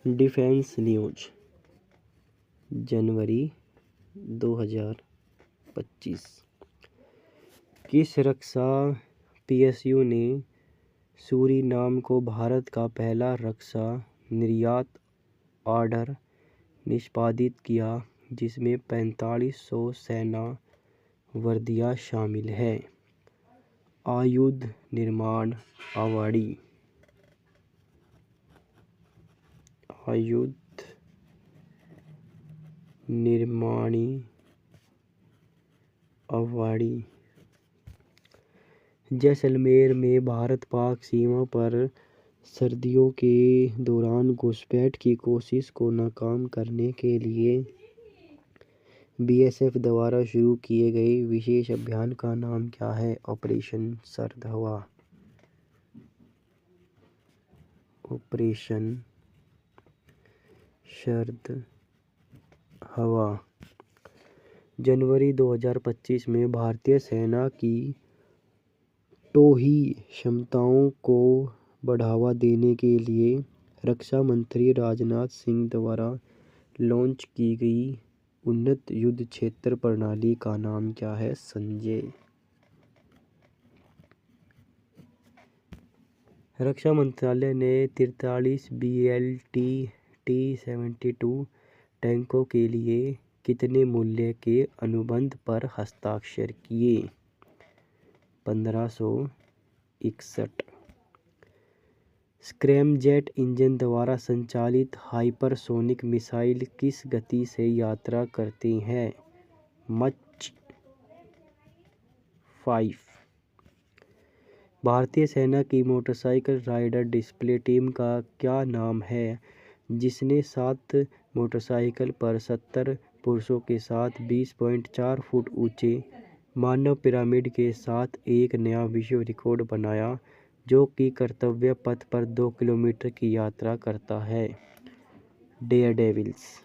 Defence news जनवरी 2025। किस रक्षा PSU ने Suriname को भारत का पहला रक्षा निर्यात ऑर्डर निष्पादित किया, जिसमें 4500 सेना वर्दियाँ शामिल हैं? आयुध निर्माण अवॉर्डी। आयुध निर्माणी अवॉर्डी। जैसलमेर में भारत पाक सीमा पर सर्दियों के दौरान घुसपैठ की कोशिश को नाकाम करने के लिए बीएसएफ द्वारा शुरू किए गए विशेष अभियान का नाम क्या है? ऑपरेशन सर्द हवा। ऑपरेशन सर्द हवा। जनवरी 2025 में भारतीय सेना की टोही क्षमताओं को बढ़ावा देने के लिए रक्षा मंत्री राजनाथ सिंह द्वारा लॉन्च की गई उन्नत युद्ध क्षेत्र प्रणाली का नाम क्या है? संजय। रक्षा मंत्रालय ने 43 BLT T-72 टैंकों के लिए कितने मूल्य के अनुबंध पर हस्ताक्षर किए? 1561। स्क्रैमजेट इंजन द्वारा संचालित हाइपरसोनिक मिसाइल किस गति से यात्रा करते हैं? मच 5। भारतीय सेना की मोटरसाइकिल राइडर डिस्प्ले टीम का क्या नाम है, जिसने 7 मोटरसाइकिल पर 70 पुरुषों के साथ 20.4 फुट ऊंचे मानव पिरामिड के साथ एक नया विश्व रिकॉर्ड बनाया, जो कि कर्तव्य पथ पर 2 किलोमीटर की यात्रा करता है? डेयरडेविल्स।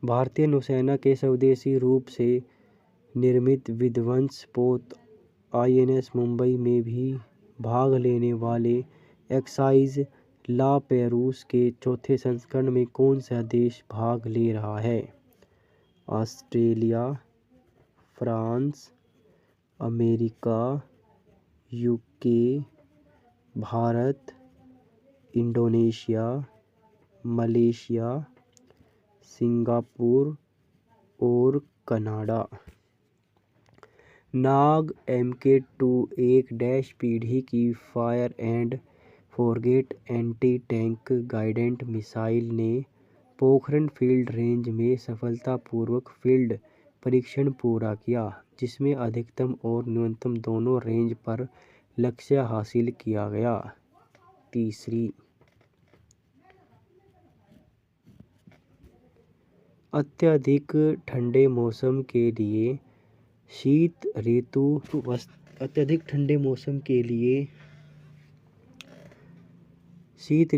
भारतीय नौसेना के स्वदेशी रूप से निर्मित विध्वंस पोत INS मुंबई में भी भाग लेने वाले एक्साइज ला पेरूस के चौथे संस्करण में कौन सा देश भाग ले रहा है? Australia, France, America, UK, Bharat, Indonesia, Malaysia, Singapore और कनाडा। नाग MK2 एक डैश पीढ़ी की fire and forget anti tank guided missile ने पोखरण फील्ड रेंज में सफलतापूर्वक फील्ड परीक्षण पूरा किया, जिसमें अधिकतम और न्यूनतम दोनों रेंज पर लक्ष्य हासिल किया गया। तीसरी, अत्यधिक ठंडे मौसम के लिए शीत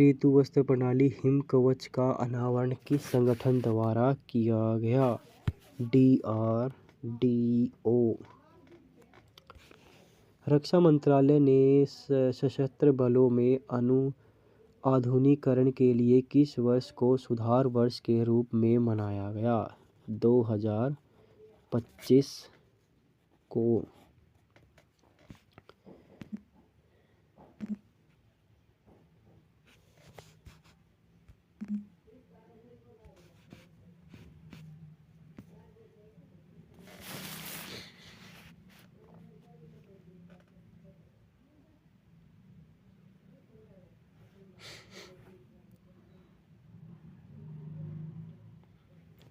ऋतु वस्त्र प्रणाली हिम कवच का अनावरण किस संगठन द्वारा किया गया? DRDO। रक्षा मंत्रालय ने सशस्त्र बलों में आधुनिकीकरण के लिए किस वर्ष को सुधार वर्ष के रूप में मनाया गया? 2025 को।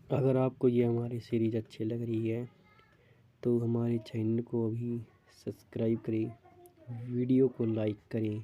अगर आपको ये हमारी सीरीज अच्छी लग रही है तो हमारे चैनल को अभी सब्सक्राइब करें, वीडियो को लाइक करें।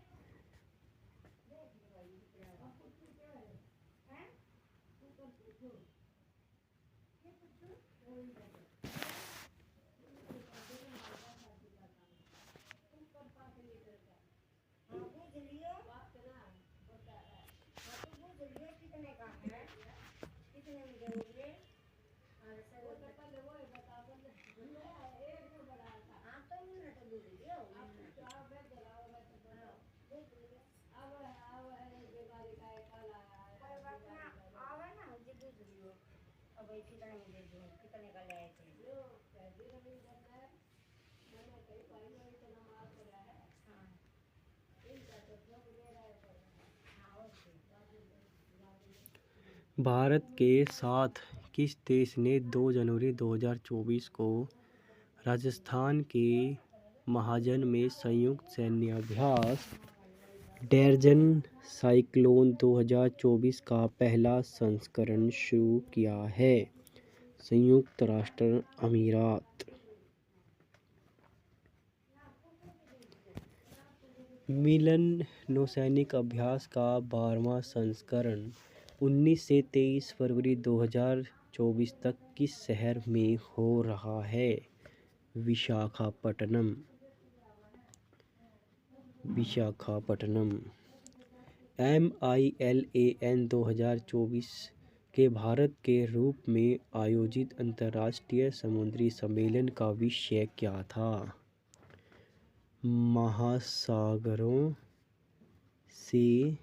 भारत के साथ किस देश ने 2 जनवरी 2024 को राजस्थान के महाजन में संयुक्त सैन्य अभ्यास ड्रैगन साइक्लोन 2024 का पहला संस्करण शुरू किया है? संयुक्त राष्ट्र अमीरात। मिलन नौसैनिक अभ्यास का 12वां संस्करण 19 से 23 फरवरी 2024 तक किस शहर में हो रहा है? विशाखापट्टनम। MILAN 2024 के भारत के रूप में आयोजित अंतर्राष्ट्रीय समुद्री सम्मेलन का विषय क्या था? महासागरों से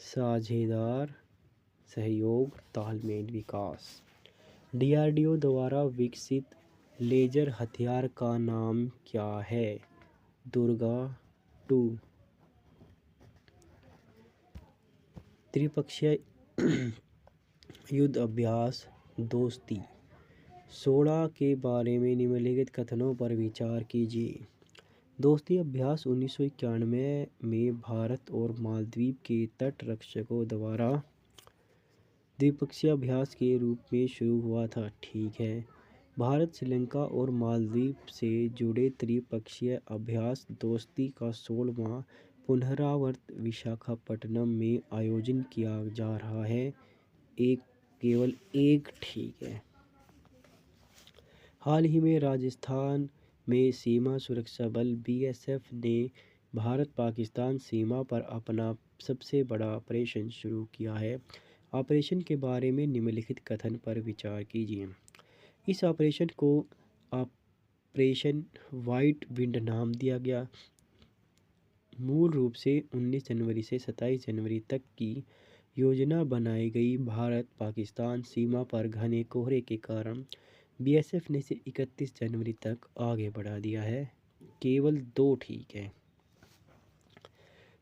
साझेदार सहयोग, तालमेल, विकास। DRDO द्वारा विकसित लेजर हथियार का नाम क्या है? दुर्गा 2। त्रिपक्षीय युद्ध अभ्यास दोस्ती 16 के बारे में निम्नलिखित कथनों पर विचार कीजिए। दोस्ती अभ्यास 1991 में भारत और मालदीव के तट रक्षकों द्वारा द्विपक्षीय अभ्यास के रूप में शुरू हुआ था। ठीक है। भारत, श्रीलंका और मालदीव से जुड़े त्रिपक्षीय अभ्यास दोस्ती का 16वां पुनरावृत्त विशाखापट्टनम में आयोजन किया जा रहा है। केवल एक ठीक है। हाल ही में राजस्थान में सीमा सुरक्षा बल BSF ने भारत पाकिस्तान सीमा पर अपना सबसे बड़ा ऑपरेशन शुरू किया है। ऑपरेशन के बारे में निम्नलिखित कथन पर विचार कीजिए। इस ऑपरेशन को ऑपरेशन वाइट विंड नाम दिया गया। मूल रूप से 19 जनवरी से 27 जनवरी तक की योजना बनाई गई। भारत पाकिस्तान सीमा पर घने कोहरे के कारण BSF ने इसे 31 जनवरी तक आगे बढ़ा दिया है। केवल 2 ठीक है।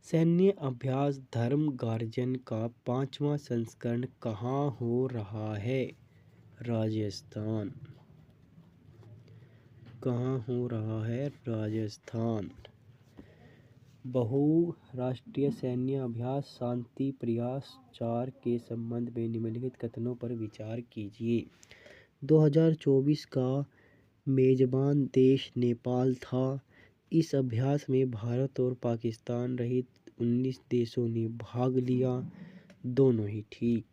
सैन्य अभ्यास धर्म गार्जन का 5वां संस्करण कहाँ हो रहा है? राजस्थान। कहाँ हो रहा है? राजस्थान। बहुराष्ट्रीय सैन्य अभ्यास शांति प्रयास 4 के संबंध में निम्नलिखित कथनों पर विचार कीजिए। 2024 का मेजबान देश नेपाल था। इस अभ्यास में भारत और पाकिस्तान रहित 19 देशों ने भाग लिया। दोनों ही ठीक।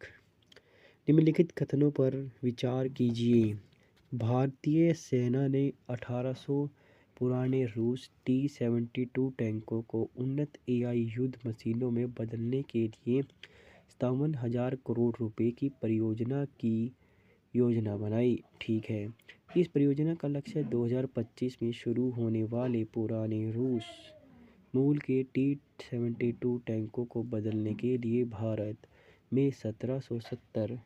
निम्नलिखित कथनों पर विचार कीजिए। भारतीय सेना ने 1800 पुराने रूस T-72 टैंकों को उन्नत AI युद्ध मशीनों में बदलने के लिए 57,000 करोड़ रुपए की परियोजना की योजना बनाई। ठीक है। इस परियोजना का लक्ष्य 2025 में शुरू होने वाले पुराने रूस मूल के T-72 टैंकों को बदलने के लिए भारत में 1770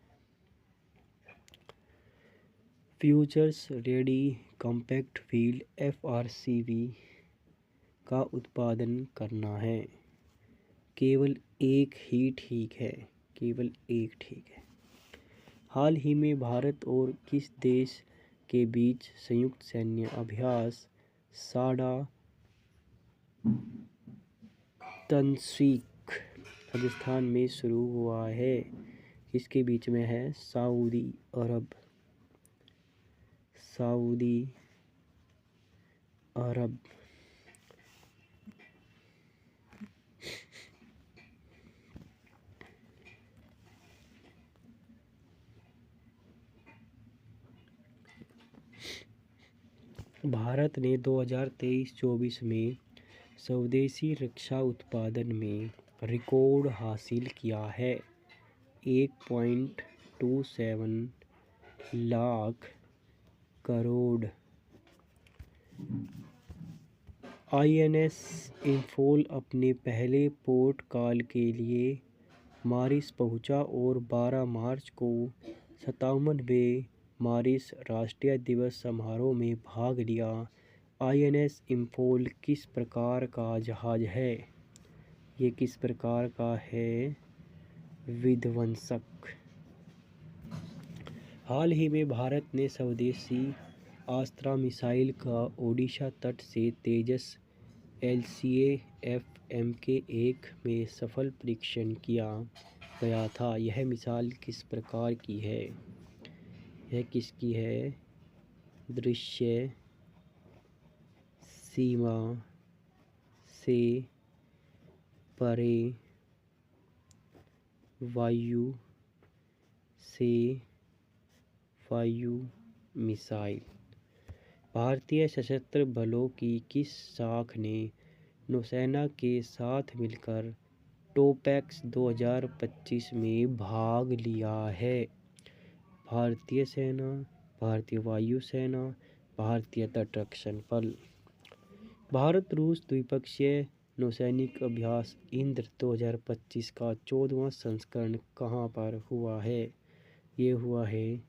futures ready compact wheel FRCV का उत्पादन करना है। केवल एक ही ठीक है। केवल एक ठीक है। हाल ही में भारत और किस देश के बीच संयुक्त सैन्य अभ्यास साड़ा तनसीक राजस्थान में शुरू हुआ है? किसके बीच में है? सऊदी अरब। सऊदी अरब। भारत ने 2023-24 में स्वदेशी रक्षा उत्पादन में रिकॉर्ड हासिल किया है। 1.27 लाख करोड़। INS इम्फॉल अपने पहले पोर्ट कॉल के लिए मारिस पहुंचा और 12 मार्च को 57वें मारिस राष्ट्रीय दिवस समारोह में भाग लिया। INS इम्फॉल किस प्रकार का जहाज है? ये किस प्रकार का है? विध्वंसक। हाल ही में भारत ने स्वदेशी अस्त्रा मिसाइल का ओडिशा तट से तेजस LCA Mk1 में सफल परीक्षण किया गया था। यह मिसाइल किस प्रकार की है? यह किसकी है? दृश्य सीमा से परे वायु से वायु मिसाइल। भारतीय सशस्त्र बलों की किस शाख ने नौसेना के साथ मिलकर टोपैक्स 2025 में भाग लिया है? भारतीय सेना, भारतीय वायुसेना, भारतीय तटरक्षण बल। भारत रूस द्विपक्षीय नौसैनिक अभ्यास इंद्र 2025 का 14वां संस्करण कहाँ पर हुआ है? ये हुआ है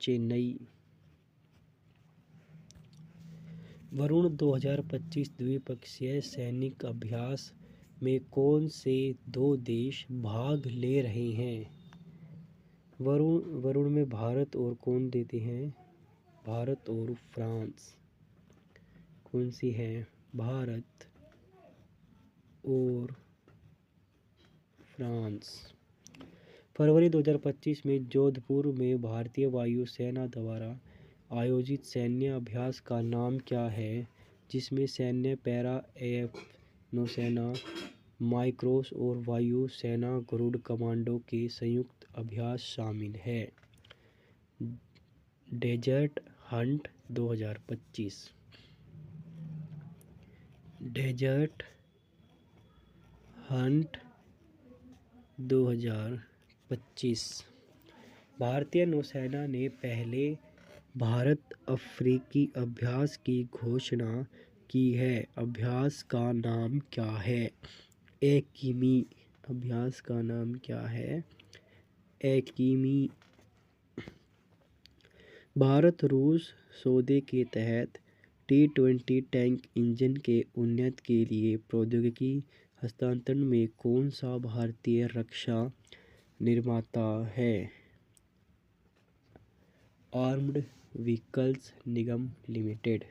चेन्नई। वरुण 2025 द्विपक्षीय सैनिक अभ्यास में कौन से 2 देश भाग ले रहे हैं? वरुण में भारत और कौन देते हैं? भारत और फ्रांस। कौन सी है? भारत और फ्रांस। फरवरी 2025 में जोधपुर में भारतीय वायुसेना द्वारा आयोजित सैन्य अभ्यास का नाम क्या है, जिसमें सैन्य पैरा एफ नौसेना माइक्रोस और वायु सेना गरुड़ कमांडो के संयुक्त अभ्यास शामिल है? Desert Hunt 2025। Desert Hunt 2025। भारतीय नौसेना ने पहले भारत अफ्रीकी अभ्यास की घोषणा की है। अभ्यास का नाम क्या है? एकीमी। अभ्यास का नाम क्या है? एकीमी। भारत रूस सौदे के तहत T-20 टैंक इंजन के उन्नयन के लिए प्रौद्योगिकी हस्तांतरण में कौन सा भारतीय रक्षा निर्माता है? आर्म्ड व्हीकल्स निगम लिमिटेड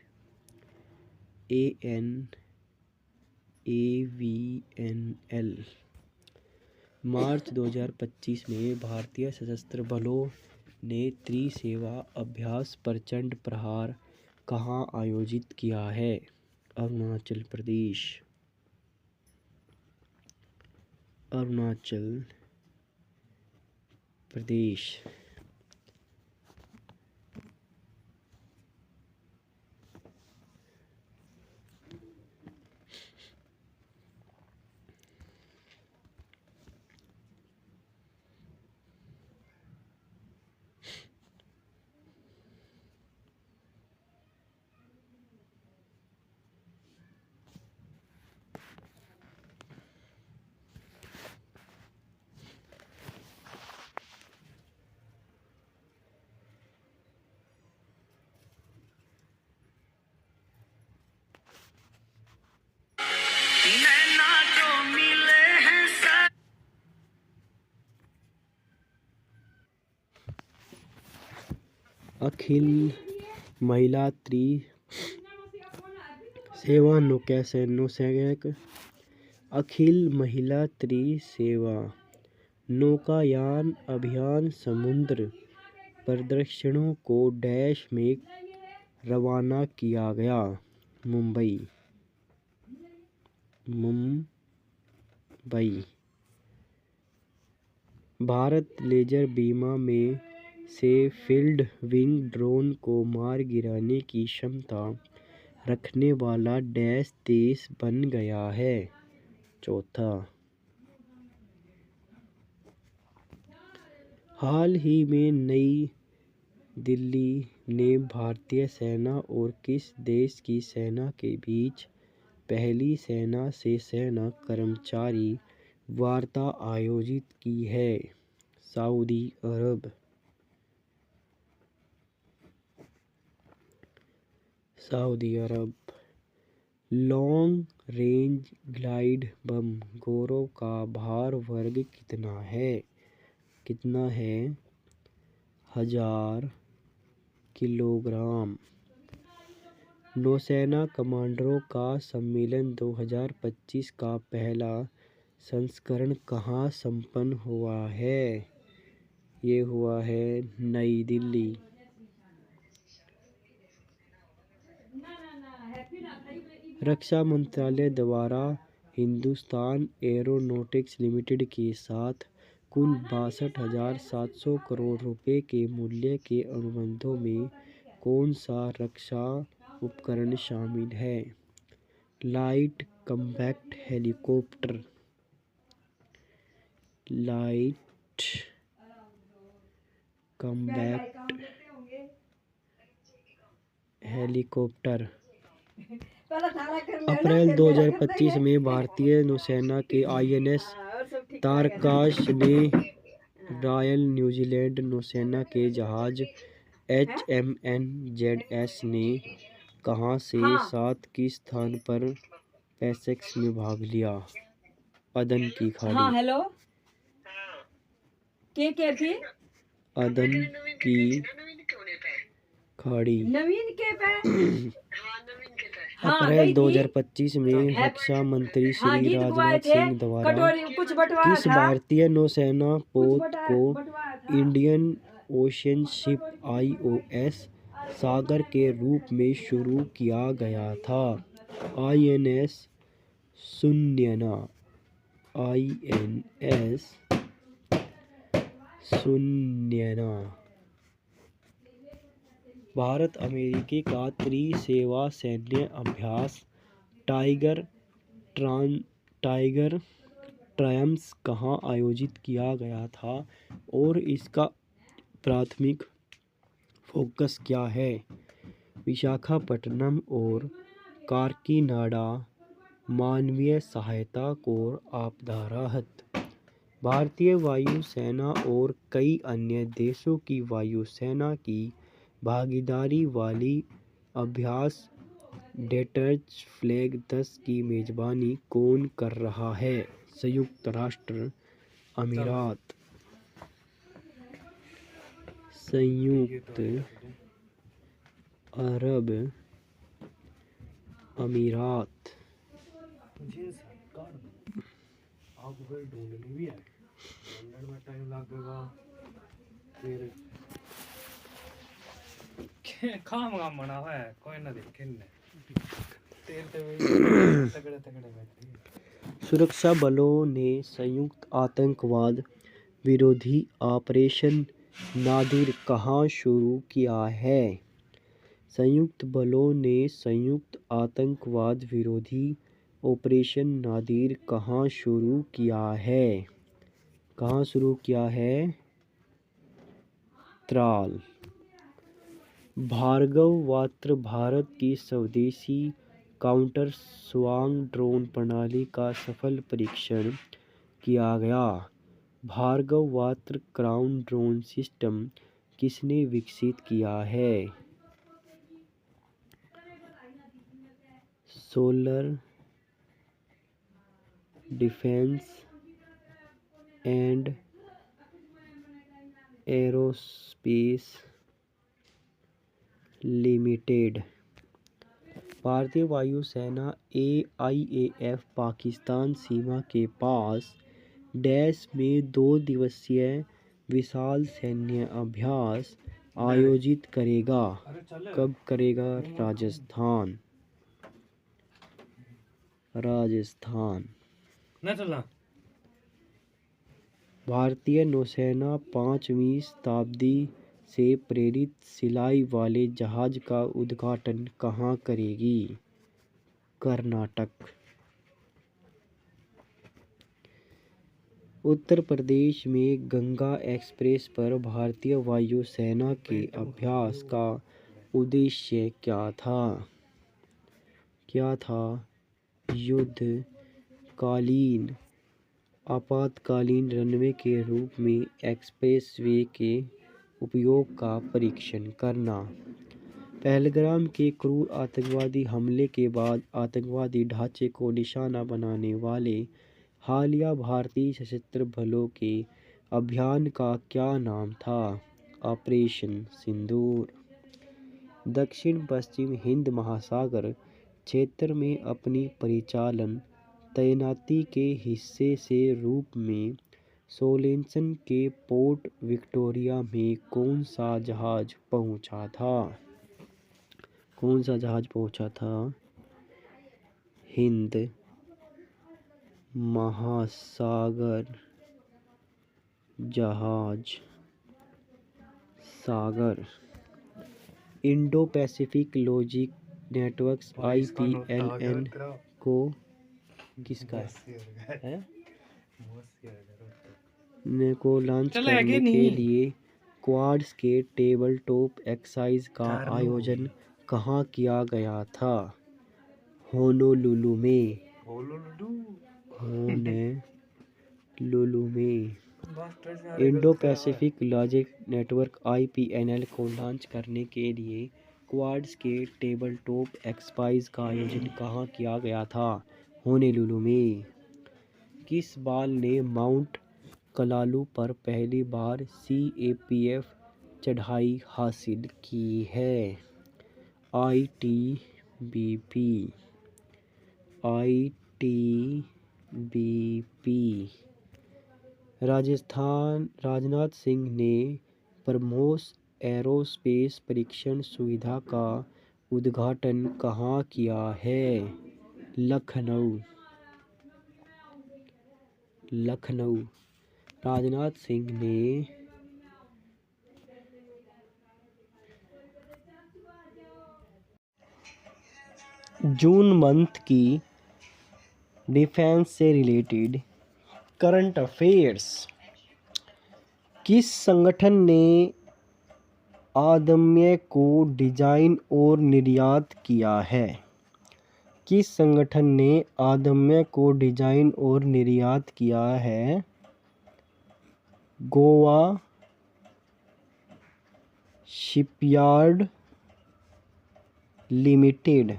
AVNL। मार्च 2025 में भारतीय सशस्त्र बलों ने त्रिसेवा अभ्यास प्रचंड प्रहार कहाँ आयोजित किया है? अरुणाचल प्रदेश। अरुणाचल प्रदेश। अखिल महिला त्रिसेवा नौसैनिक। अखिल महिला त्रिसेवा नौकायान अभियान समुद्र प्रदर्शनों को डैश में रवाना किया गया? मुंबई। भारत लेजर बीमा में से फील्ड विंग ड्रोन को मार गिराने की क्षमता रखने वाला डैश देश बन गया है? चौथा। हाल ही में नई दिल्ली ने भारतीय सेना और किस देश की सेना के बीच पहली सेना से सेना कर्मचारी वार्ता आयोजित की है? सऊदी अरब। सऊदी अरब। लॉन्ग रेंज ग्लाइड बम गौरव का भार वर्ग कितना है? कितना है? 1000 किलोग्राम। नौसेना कमांडरों का सम्मेलन 2025 का पहला संस्करण कहाँ संपन्न हुआ है? ये हुआ है नई दिल्ली। रक्षा मंत्रालय द्वारा हिंदुस्तान एरोनॉटिक्स लिमिटेड के साथ कुल 62,700 करोड़ रुपए के मूल्य के अनुबंधों में कौन सा रक्षा उपकरण शामिल है? Light combat helicopter. Light combat helicopter. अप्रैल 2025 में भारतीय नौसेना के INS तारकश ने रॉयल न्यूजीलैंड नौसेना के जहाज HMNZS ने कहाँ से 7 के स्थान पर पैसिफिक में भाग लिया? अदन की खाड़ी। हाँ हेलो के थी अदन की खाड़ी। नवीन के पे अप्रैल 2025 में रक्षा मंत्री श्री राजनाथ सिंह द्वारा किस भारतीय नौसेना पोत को Indian Ocean Ship IOS Sagar के रूप में शुरू किया गया था? INS Sunayna. INS Sunayna. Bharat America का त्रिसेवा सैन्य अभ्यास टाइगर ट्रायम्स कहाँ आयोजित किया गया था और इसका प्राथमिक फोकस क्या है? विशाखापट्टनम और काकीनाडा। मानवीय सहायता और आपदा राहत। भारतीय वायुसेना और कई अन्य देशों की वायुसेना की भागीदारी वाली अभ्यास डेजर्ट फ्लैग 10 की मेजबानी कौन कर रहा है? संयुक्त राष्ट्र अमीरात। संयुक्त अरब अमीरात। काम बना हुआ है कोई ना देखे सुरक्षा बलों ने संयुक्त आतंकवाद विरोधी ऑपरेशन नादिर कहाँ शुरू किया है? संयुक्त बलों ने संयुक्त आतंकवाद विरोधी ऑपरेशन नादिर कहाँ शुरू किया है? कहाँ शुरू किया है? त्राल। भार्गववास्त्र भारत की स्वदेशी काउंटर स्वांग ड्रोन प्रणाली का सफल परीक्षण किया गया। भार्गववास्त्र ग्राउंड ड्रोन सिस्टम किसने विकसित किया है? Solar defence and aerospace limited. भारतीय वायुसेना AIAF पाकिस्तान सीमा के पास डैश में 2 दिवसीय विशाल सैन्य अभ्यास आयोजित करेगा। कब करेगा? राजस्थान। राजस्थान। भारतीय नौसेना 5वीं शताब्दी से प्रेरित सिलाई वाले जहाज का उद्घाटन कहाँ करेगी? कर्नाटक। उत्तर प्रदेश में गंगा एक्सप्रेस पर भारतीय वायुसेना के अभ्यास का उद्देश्य क्या था? क्या था? युद्धकालीन आपातकालीन रनवे के रूप में एक्सप्रेसवे के उपयोग का परीक्षण करना। पहलगाम के क्रूर आतंकवादी हमले के बाद आतंकवादी ढांचे को निशाना बनाने वाले हालिया भारतीय सशस्त्र बलों के अभियान का क्या नाम था? ऑपरेशन सिंदूर। दक्षिण पश्चिम हिंद महासागर क्षेत्र में अपनी परिचालन तैनाती के हिस्से से रूप में सोलेंसन के पोर्ट विक्टोरिया में कौन सा जहाज पहुंचा था? हिंद महासागर जहाज सागर। Indo Pacific logistic networks IPLN को किसका है को लॉन्च करने के लिए क्वाड्स के टेबल टॉप एक्सरसाइज का आयोजन कहाँ किया गया था? होनोलुलु में। Indo Pacific logistic network IPLN को लॉन्च करने के लिए क्वाड्स के टेबल टॉप एक्सरसाइज का आयोजन कहाँ किया गया था? होनोलुलु में। किस बाल ने माउंट कलालू पर पहली बार CAPF चढ़ाई हासिल की है? ITBP। राजनाथ सिंह ने ब्रह्मोस एरोस्पेस परीक्षण सुविधा का उद्घाटन कहाँ किया है? लखनऊ। राजनाथ सिंह ने जून मंथ की डिफेंस से रिलेटेड करंट अफेयर्स। किस संगठन ने अदम्य को डिजाइन और निर्यात किया है? किस संगठन ने अदम्य को डिजाइन और निर्यात किया है? Goa shipyard limited.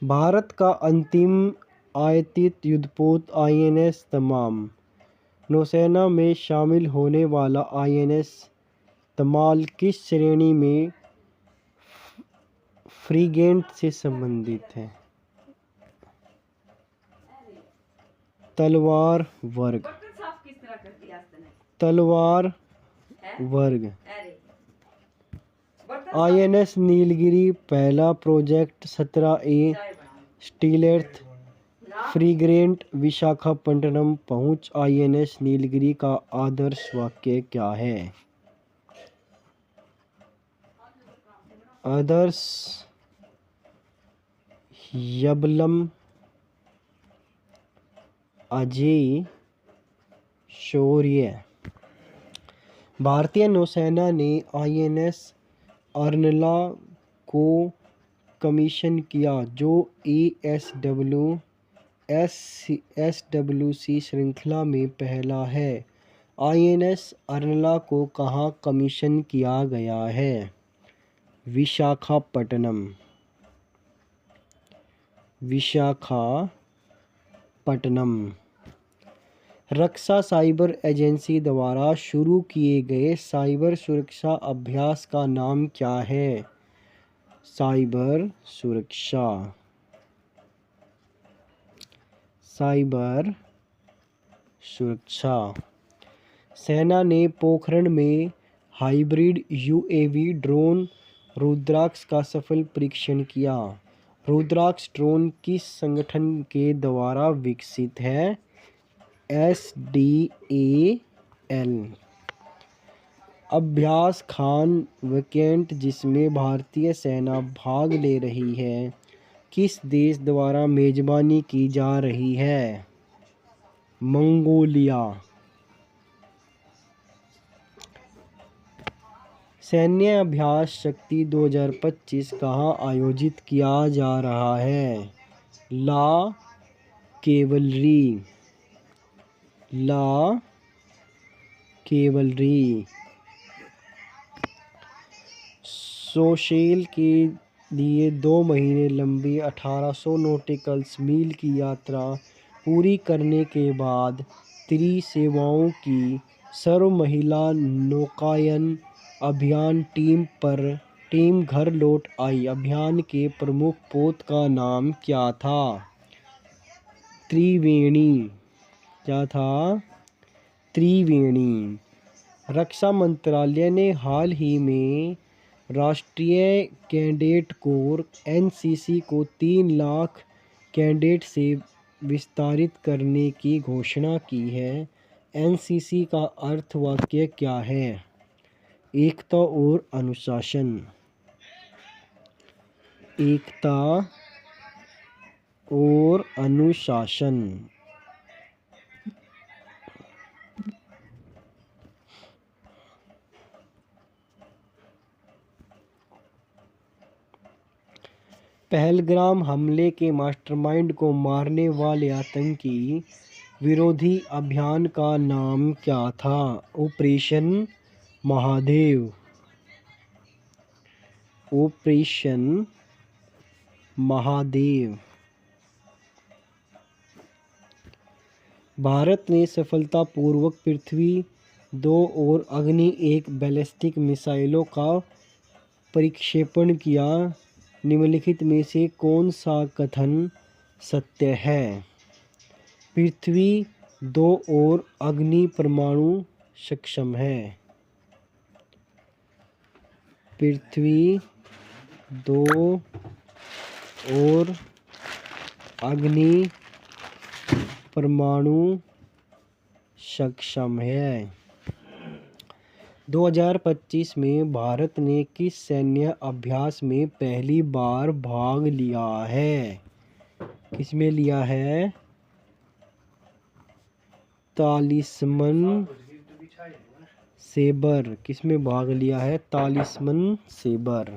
भारत का अंतिम आयातित युद्धपोत INS तमाम। नौसेना में शामिल होने वाला INS तमाल किस श्रेणी में फ्रीगेट से संबंधित है? तलवार वर्ग। INS नीलगिरी पहला project 17A stealth freight Visakhapatnam पहुंच INS नीलगिरी का आदर्श वाक्य क्या है? आदर्श यबलम अजेय शौर्य। भारतीय नौसेना ने INS अर्नला को कमीशन किया जो SWC श्रृंखला में पहला है। INS अर्नला को कहाँ कमीशन किया गया है? विशाखापट्टनम। रक्षा साइबर एजेंसी द्वारा शुरू किए गए साइबर सुरक्षा अभ्यास का नाम क्या है? साइबर सुरक्षा। सेना ने पोखरण में हाइब्रिड UAV ड्रोन रुद्राक्ष का सफल परीक्षण किया। रुद्राक्ष ड्रोन किस संगठन के द्वारा विकसित है? SDAL। अभ्यास खान वेकेंट जिसमें भारतीय सेना भाग ले रही है किस देश द्वारा मेजबानी की जा रही है? मंगोलिया। सैन्य अभ्यास शक्ति 2025 कहाँ आयोजित किया जा रहा है? ला केवलरी, ला केवलरी। सोशेल के लिए 2 महीने लंबी 1800 नॉटिकल मील की यात्रा पूरी करने के बाद त्रिसेवाओं की सर्व महिला नौकायन अभियान टीम घर लौट आई। अभियान के प्रमुख पोत का नाम क्या था? त्रिवेणी। क्या था? त्रिवेणी। रक्षा मंत्रालय ने हाल ही में राष्ट्रीय कैडेट कोर एनसीसी को 3 लाख कैडेट से विस्तारित करने की घोषणा की है। एनसीसी का अर्थ वाक्य क्या है? एकता और अनुशासन। एकता और अनुशासन। पहलगाम हमले के मास्टरमाइंड को मारने वाले आतंकी विरोधी अभियान का नाम क्या था? ऑपरेशन महादेव। ऑपरेशन महादेव। भारत ने सफलतापूर्वक पृथ्वी-2 और अग्नि-1 बैलिस्टिक मिसाइलों का प्रक्षेपण किया। निम्नलिखित में से कौन सा कथन सत्य है? पृथ्वी-2 और अग्नि परमाणु सक्षम है। पृथ्वी-2 और अग्नि परमाणु सक्षम है। 2025 में भारत ने किस सैन्य अभ्यास में पहली बार भाग लिया है? किसमें लिया है? तालिस्मन सेबर। किसमें भाग लिया है? तालिस्मन सेबर।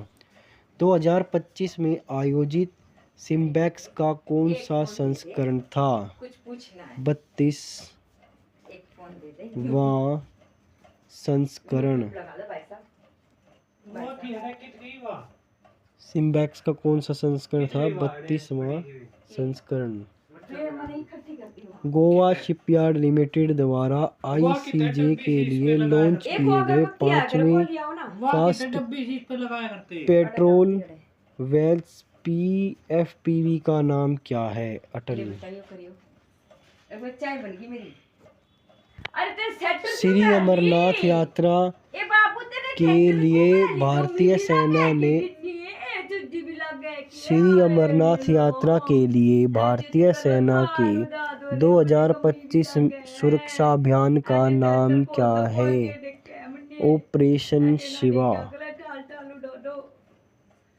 2025 में आयोजित सिम्बैक्स का कौन सा संस्करण था? 32वां संस्करण। सिम्बैक्स का कौन सा संस्करण था? 32वां संस्करण। गोवा शिपयार्ड लिमिटेड द्वारा आईसीजे के लिए लॉन्च किए गए 5वें फास्ट पेट्रोल वेल्स पीएफपीवी का नाम क्या है? अटल। श्री अमरनाथ यात्रा के लिए भारतीय सेना ने श्री अमरनाथ यात्रा के लिए भारतीय सेना के 2025 सुरक्षा अभियान का नाम क्या है? Operation Shiva.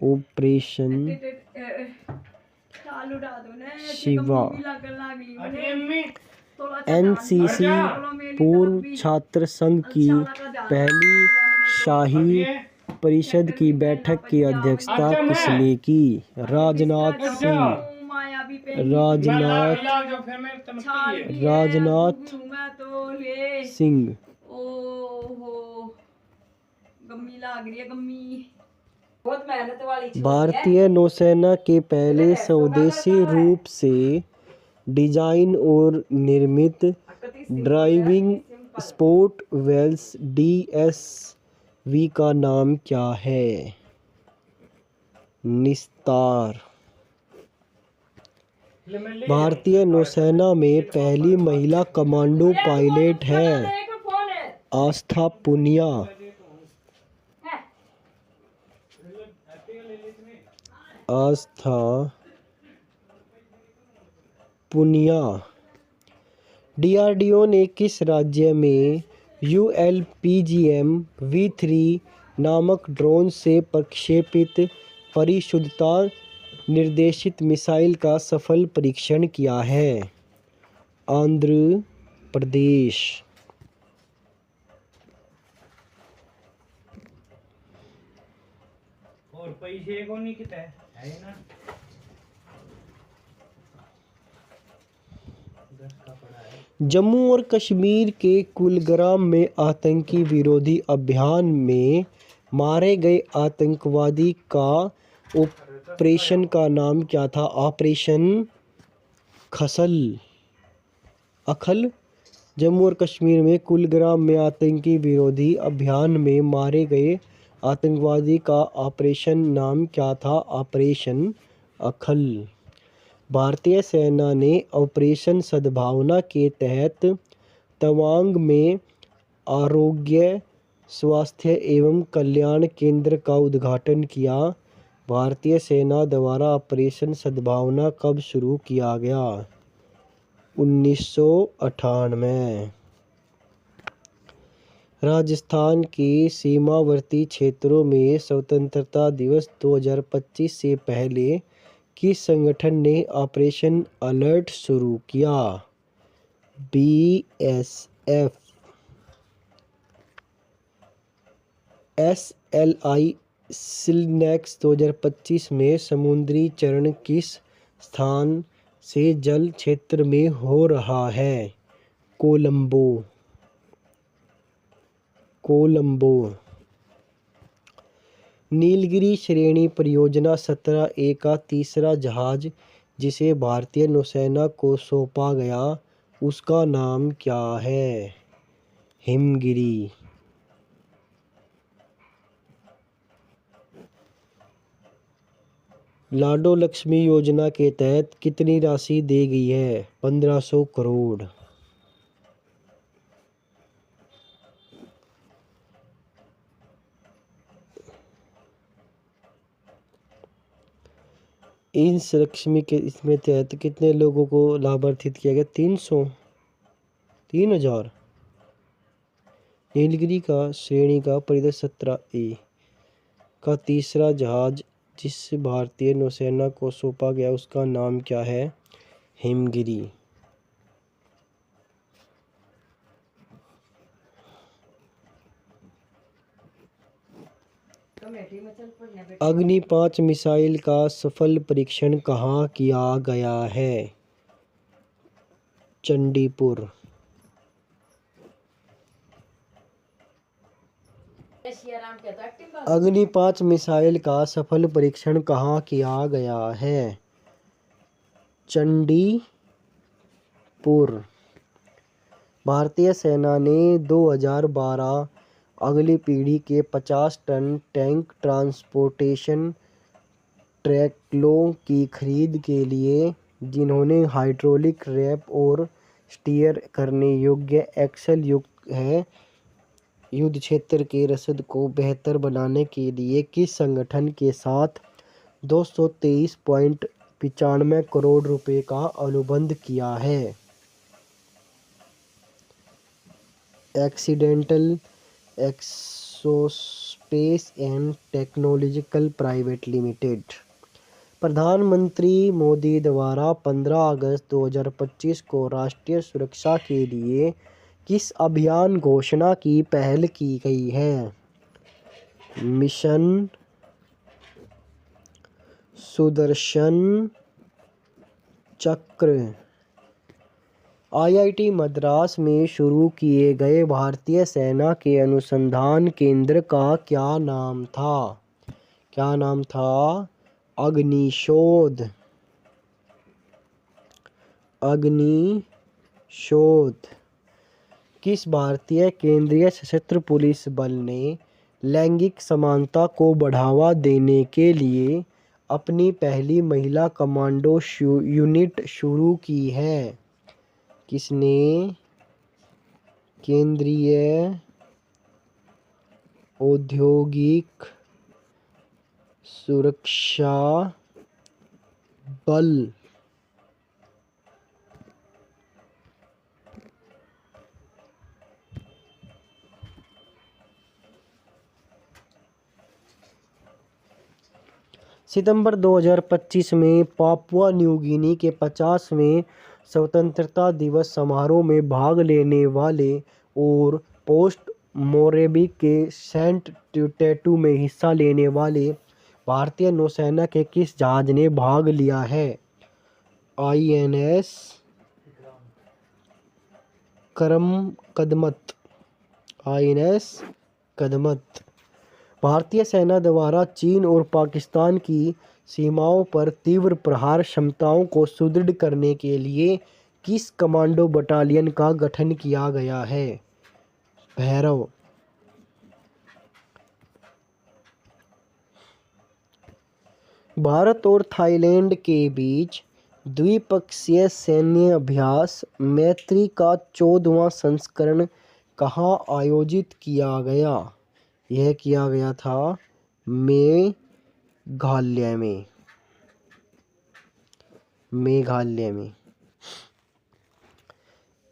Operation Shiva. NCC पूर्व छात्र संघ की पहली शाही परिषद की बैठक की अध्यक्षता किसने की? राजनाथ सिंह। राजनाथ सिंह। भारतीय नौसेना के पहले स्वदेशी रूप से डिजाइन और निर्मित ड्राइविंग सपोर्ट वेल्स डीएसवी का नाम क्या है? निस्तार। भारतीय नौसेना में पहली महिला कमांडो पायलट है आस्था पुनिया। आस्था पुनिया। डीआरडीओ ने किस राज्य में ULPGM-V3 नामक ड्रोन से प्रक्षेपित परिशुद्धता निर्देशित मिसाइल का सफल परीक्षण किया है? आंध्र प्रदेश। और पैसे को नहीं कितना है ना? जम्मू और कश्मीर के कुलगाम में आतंकी विरोधी अभियान में मारे गए आतंकवादी का ऑपरेशन का नाम क्या था? ऑपरेशन अखल। जम्मू और कश्मीर में कुलगाम में आतंकी विरोधी अभियान में मारे गए आतंकवादी का ऑपरेशन नाम क्या था? ऑपरेशन अखल। भारतीय सेना ने ऑपरेशन सद्भावना के तहत तवांग में आरोग्य स्वास्थ्य एवं कल्याण केंद्र का उद्घाटन किया। भारतीय सेना द्वारा ऑपरेशन सद्भावना कब शुरू किया गया? 1998। राजस्थान के सीमावर्ती क्षेत्रों में स्वतंत्रता दिवस 2025 से पहले किस संगठन ने ऑपरेशन अलर्ट शुरू किया? BSF। SLI सिलनेक्स 2025 में समुद्री चरण किस स्थान से जल क्षेत्र में हो रहा है? कोलंबो। नीलगिरी श्रेणी परियोजना 17A का तीसरा जहाज जिसे भारतीय नौसेना को सौंपा गया उसका नाम क्या है? हिमगिरी। लाडो लक्ष्मी योजना के तहत कितनी राशि दी गई है? 1500 करोड़। इस लक्ष्मी के इसमें तहत कितने लोगों को लाभान्वित किया गया? 3000। नीलगिरी का श्रेणी का परिदृश्य 17A का तीसरा जहाज जिस भारतीय नौसेना को सौंपा गया उसका नाम क्या है? हिमगिरी। अग्नि 5 मिसाइल का सफल परीक्षण कहाँ किया गया है? चंडीपुर। अग्नि 5 मिसाइल का सफल परीक्षण कहाँ किया गया है? चंडीपुर। भारतीय सेना ने 2012 अगली पीढ़ी के 50 टन टैंक ट्रांसपोर्टेशन ट्रैक्टरों की खरीद के लिए जिन्होंने हाइड्रोलिक रैंप और स्टीयर करने योग्य एक्सल युक्त है युद्ध क्षेत्र के रसद को बेहतर बनाने के लिए किस संगठन के साथ 223.95 करोड़ रुपए का अनुबंध किया है? Accidental exospace and technological private limited. प्रधानमंत्री मोदी द्वारा 15 अगस्त 2025 को राष्ट्रीय सुरक्षा के लिए किस अभियान घोषणा की पहल की गई है? मिशन सुदर्शन चक्र। IIT मद्रास में शुरू किए गए भारतीय सेना के अनुसंधान केंद्र का क्या नाम था? अग्निशोध। किस भारतीय केंद्रीय सशस्त्र पुलिस बल ने लैंगिक समानता को बढ़ावा देने के लिए अपनी पहली महिला कमांडो यूनिट शुरू की है? किसने? केंद्रीय औद्योगिक सुरक्षा बल। सितंबर 2025 में पापुआ न्यू गिनी के 50वें स्वतंत्रता दिवस समारोह में भाग लेने वाले और पोस्ट मोरेम्बिक के सेंट टैटू में हिस्सा लेने वाले भारतीय नौसेना के किस जहाज ने भाग लिया है? INS Kadmat INS Kadmat. भारतीय सेना द्वारा चीन और पाकिस्तान की सीमाओं पर तीव्र प्रहार क्षमताओं को सुदृढ़ करने के लिए किस कमांडो बटालियन का गठन किया गया है? भैरव। भारत और थाईलैंड के बीच द्विपक्षीय सैन्य अभ्यास मैत्री का 14वां संस्करण कहाँ आयोजित किया गया? यह किया गया था मेघालय में।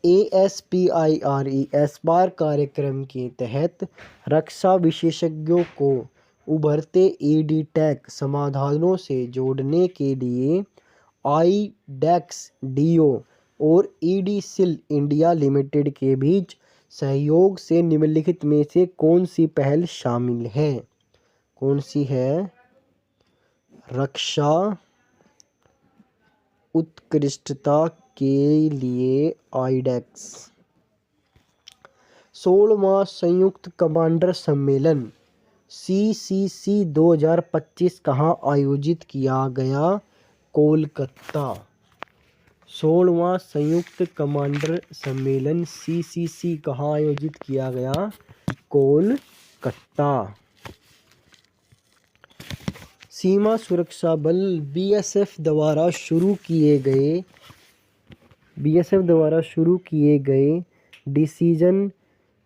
ASPIRE एस्पायर कार्यक्रम के तहत रक्षा विशेषज्ञों को उभरते EDTech समाधानों से जोड़ने के लिए IDEX-DO और EDSIL इंडिया लिमिटेड के बीच सहयोग से निम्नलिखित में से कौन सी पहल शामिल है? कौन सी है? रक्षा उत्कृष्टता के लिए IDEX। 16वां संयुक्त कमांडर सम्मेलन CCC 2025 कहाँ आयोजित किया गया? कोलकाता। 16वां संयुक्त कमांडर सम्मेलन CCC कहाँ आयोजित किया गया? कोलकाता। सीमा सुरक्षा बल BSF द्वारा शुरू किए गए डिसीजन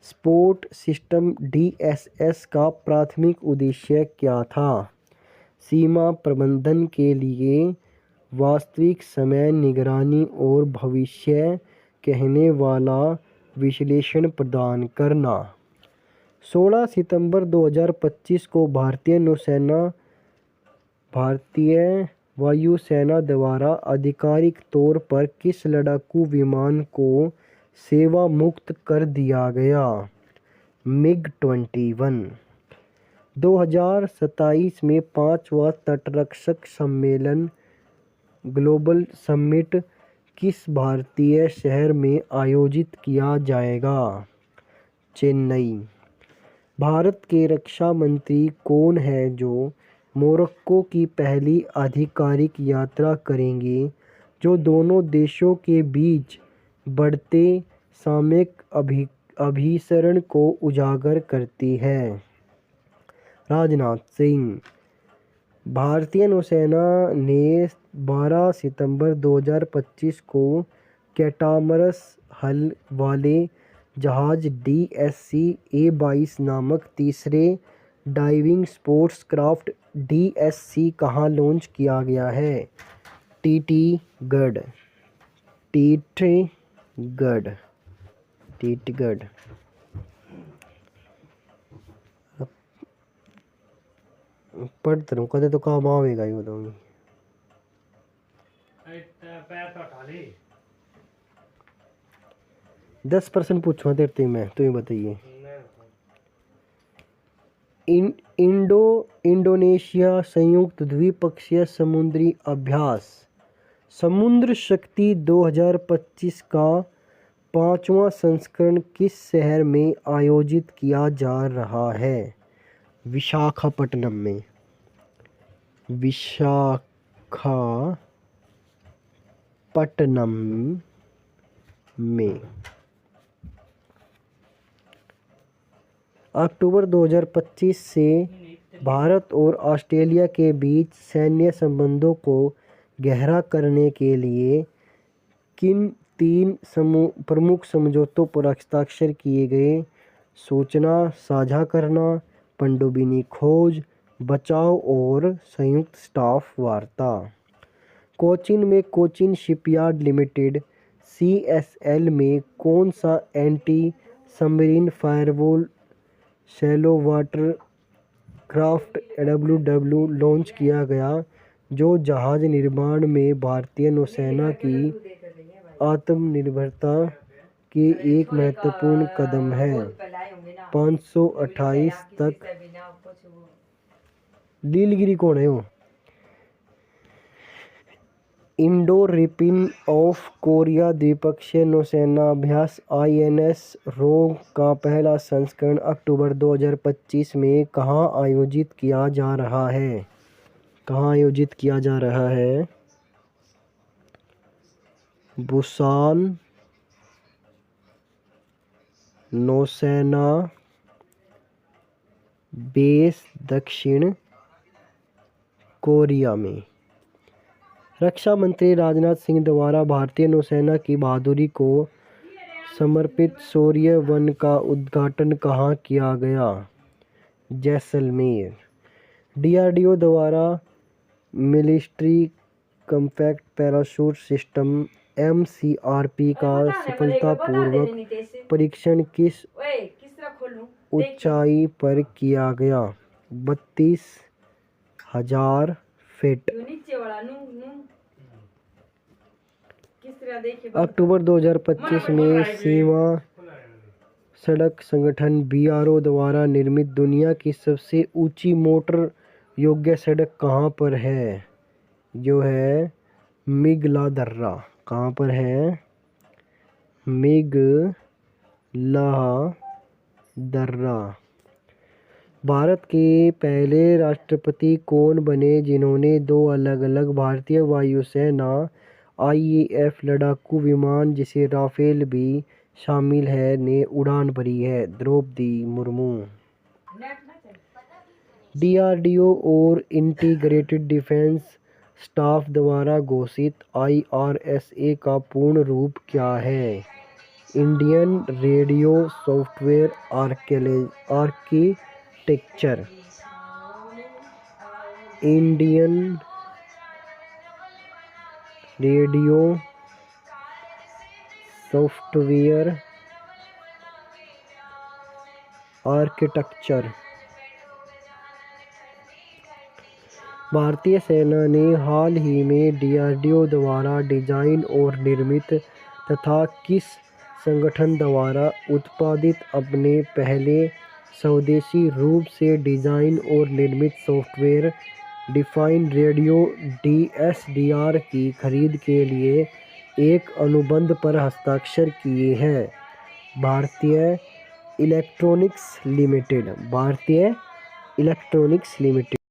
सपोर्ट सिस्टम DSS का प्राथमिक उद्देश्य क्या था? सीमा प्रबंधन के लिए वास्तविक समय निगरानी और भविष्य कहने वाला विश्लेषण प्रदान करना। 16 सितंबर 2025 को भारतीय वायुसेना द्वारा आधिकारिक तौर पर किस लड़ाकू विमान को सेवा मुक्त कर दिया गया? MiG-21। 2027 में 5वां तटरक्षक सम्मेलन ग्लोबल समिट किस भारतीय शहर में आयोजित किया जाएगा? चेन्नई। भारत के रक्षा मंत्री कौन है जो मोरक्को की पहली आधिकारिक यात्रा करेंगे, जो दोनों देशों के बीच बढ़ते सामरिक अभिसरण को उजागर करती है? राजनाथ सिंह। भारतीय नौसेना ने 12 सितंबर 2025 को कैटामरस हल वाले जहाज DSC-A22 नामक तीसरे डाइविंग स्पोर्ट्स क्राफ्ट DSC कहाँ लॉन्च किया गया है? टीटीगढ़। पढ़ते रहो, कदे तो काम आवेगा ही बताऊंगी। पैर तो उठा ले। 10% पूछूंगा तेरे मैं, तुम्हें बताइए। इंडोनेशिया संयुक्त द्विपक्षीय समुद्री अभ्यास समुद्र शक्ति 2025 का 5वां संस्करण किस शहर में आयोजित किया जा रहा है? विशाखापट्टनम में। अक्टूबर 2025 से भारत और ऑस्ट्रेलिया के बीच सैन्य संबंधों को गहरा करने के लिए किन 3 प्रमुख समझौतों पर हस्ताक्षर किए गए? सूचना साझा करना, पनडुब्बी खोज बचाव और संयुक्त स्टाफ वार्ता। कोचीन में कोचीन शिपयार्ड लिमिटेड CSL में कौन सा anti submarine firewall shallow water craft WW launch किया गया, जो जहाज निर्माण में भारतीय नौसेना की आत्मनिर्भरता के एक महत्वपूर्ण कदम है? 528 तक। नीलगिरी कौन है वो? इंडो-रिपिन ऑफ कोरिया द्विपक्षीय नौसेना अभ्यास INS रोंग का पहला संस्करण अक्टूबर 2025 में कहाँ आयोजित किया जा रहा है? कहाँ आयोजित किया जा रहा है? बुसान नौसेना बेस दक्षिण कोरिया में। रक्षा मंत्री राजनाथ सिंह द्वारा भारतीय नौसेना की बहादुरी को समर्पित शौर्य वन का उद्घाटन कहाँ किया गया? जैसलमेर। DRDO द्वारा military compact parachute system MCRP का सफलतापूर्वक परीक्षण किस ऊंचाई पर किया गया? 32,000 फीट। अक्टूबर 2025 में सीमा सड़क संगठन BRO द्वारा निर्मित दुनिया की सबसे ऊंची मोटर योग्य सड़क कहाँ पर है? जो है मिगला दर्रा। कहाँ पर है? मिगला दर्रा। भारत के पहले राष्ट्रपति कौन बने जिन्होंने 2 अलग-अलग भारतीय वायुसेना IAF लड़ाकू विमान जिसे राफेल भी शामिल है ने उड़ान भरी है? द्रौपदी मुर्मू। DRDO और इंटीग्रेटेड डिफेंस स्टाफ द्वारा घोषित IRSA का पूर्ण रूप क्या है? Indian radio software architecture. Indian radio software architecture. भारतीय सेना ने हाल ही में DRDO द्वारा डिजाइन और निर्मित तथा किस संगठन द्वारा उत्पादित अपने पहले स्वदेशी रूप से डिजाइन और निर्मित सॉफ्टवेयर डिफाइंड रेडियो DSDR की खरीद के लिए एक अनुबंध पर हस्ताक्षर किए हैं? भारतीय इलेक्ट्रॉनिक्स लिमिटेड। भारतीय इलेक्ट्रॉनिक्स लिमिटेड।